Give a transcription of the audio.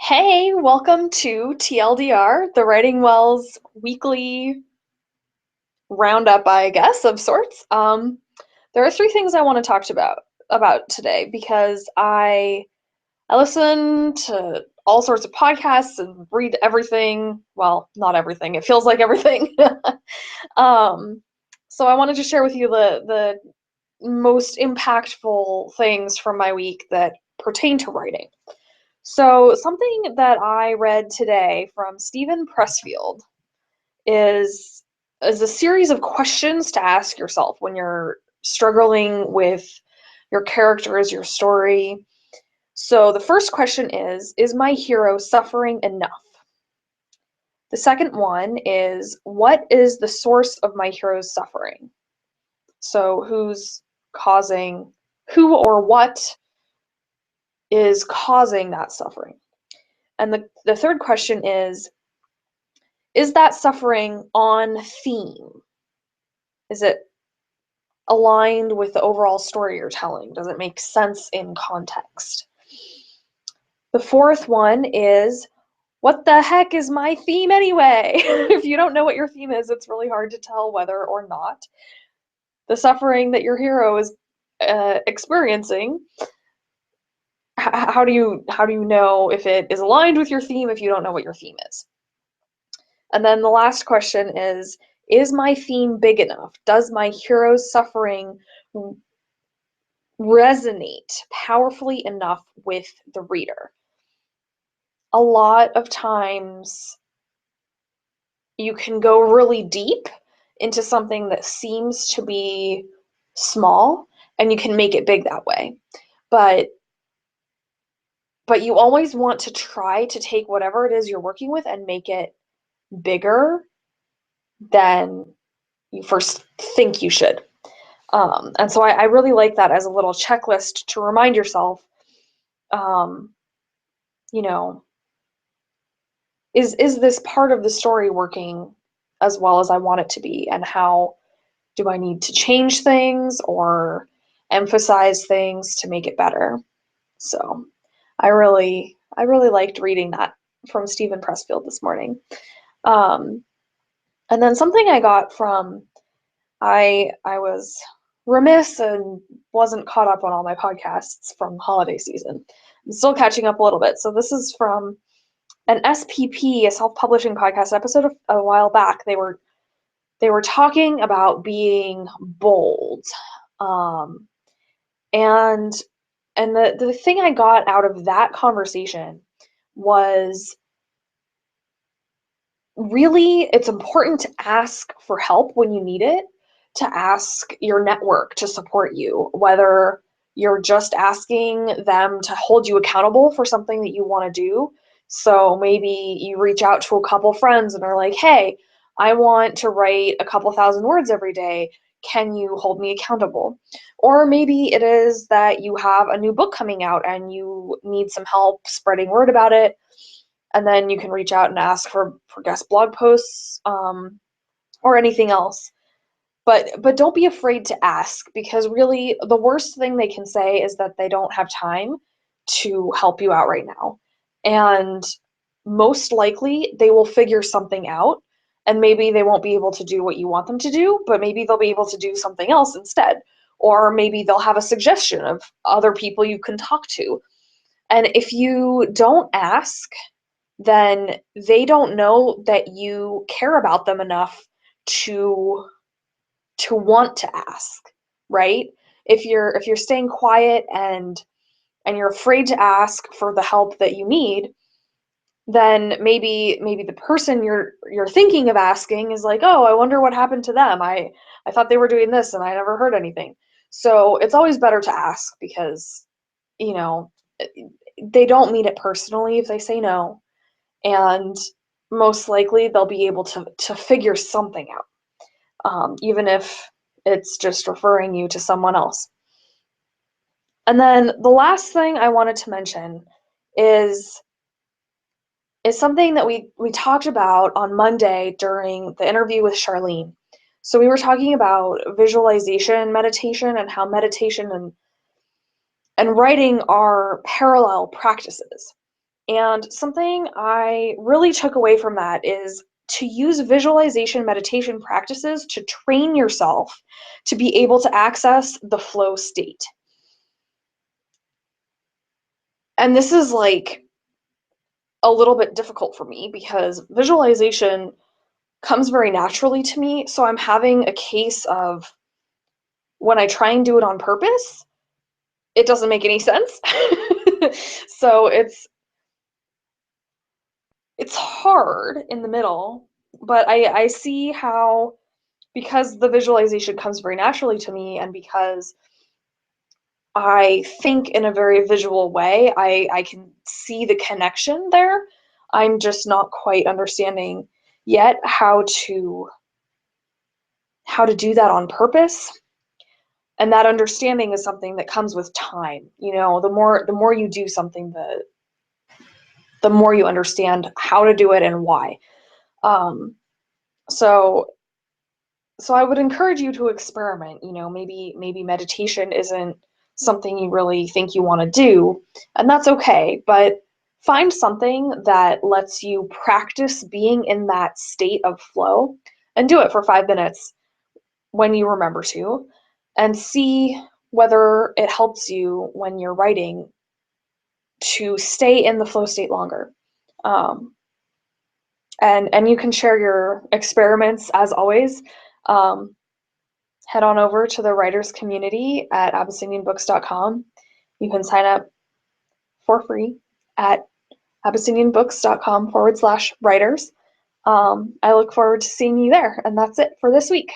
Hey, welcome to TLDR, the Writing Wells weekly roundup, I guess, of sorts. There are three things I want to talk about today because I listen to all sorts of podcasts and read everything. Well, not everything. It feels like everything. um, so I wanted to share with you the most impactful things from my week that pertain to writing. So, something that I read today from Stephen Pressfield is is a series of questions to ask yourself when you're struggling with your characters, your story. So, the first question is my hero suffering enough? The second one is, what is the source of my hero's suffering? So, causing, who or what is causing that suffering? And the third question is that suffering on theme? Is it aligned with the overall story you're telling? Does it make sense in context? The fourth one is, what the heck is my theme anyway? If you don't know what your theme is, it's really hard to tell whether or not the suffering that your hero is experiencing. How do you know if it is aligned with your theme if you don't know what your theme is? And then the last question is my theme big enough? Does my hero's suffering resonate powerfully enough with the reader? A lot of times you can go really deep into something that seems to be small and you can make it big that way. But you always want to try to take whatever it is you're working with and make it bigger than you first think you should. And so I really like that as a little checklist to remind yourself, um, you know, is this part of the story working as well as I want it to be? And how do I need to change things or emphasize things to make it better? So I really liked reading that from Stephen Pressfield this morning. Um, and then something I got from I was remiss and wasn't caught up on all my podcasts from holiday season. I'm still catching up a little bit. So this is from an SPP, a self-publishing podcast episode a while back. They were talking about being bold. Um, and the thing I got out of that conversation was really it's important to ask for help when you need it, to ask your network to support you, whether you're just asking them to hold you accountable for something that you want to do. So maybe you reach out to a couple friends and are like, hey, I want to write a couple thousand words every day. Can you hold me accountable? Or maybe it is that you have a new book coming out and you need some help spreading word about it, and then you can reach out and ask for guest blog posts, or anything else. But don't be afraid to ask, because really the worst thing they can say is that they don't have time to help you out right now. And most likely they will figure something out, and maybe they won't be able to do what you want them to do, but maybe they'll be able to do something else instead. Or maybe they'll have a suggestion of other people you can talk to. And if you don't ask, then they don't know that you care about them enough to want to ask, right? If you're staying quiet and you're afraid to ask for the help that you need, then maybe the person you're thinking of asking is like, oh, I wonder what happened to them. I thought they were doing this and I never heard anything. So it's always better to ask, because you know they don't mean it personally if they say no, and most likely they'll be able to figure something out, even if it's just referring you to someone else. And then the last thing I wanted to mention is is something that we talked about on Monday during the interview with Charlene. So we were talking about visualization meditation and how meditation and writing are parallel practices. And something I really took away from that is to use visualization meditation practices to train yourself to be able to access the flow state. And this is like a little bit difficult for me because visualization comes very naturally to me. So I'm having a case of when I try and do it on purpose, it doesn't make any sense. So it's hard in the middle, but I see how, because the visualization comes very naturally to me and because I think in a very visual way, I can see the connection there. I'm just not quite understanding yet how to do that on purpose. And that understanding is something that comes with time. You know, the more you do something, the more you understand how to do it and why. Um, so so I would encourage you to experiment. You know, maybe meditation isn't something you really think you want to do, and that's okay, but find something that lets you practice being in that state of flow and do it for 5 minutes when you remember to, and see whether it helps you when you're writing to stay in the flow state longer. Um, and you can share your experiments as always. Um, Head on over to the writers community at abyssinianbooks.com. You can sign up for free at abyssinianbooks.com/writers. I look forward to seeing you there, and that's it for this week.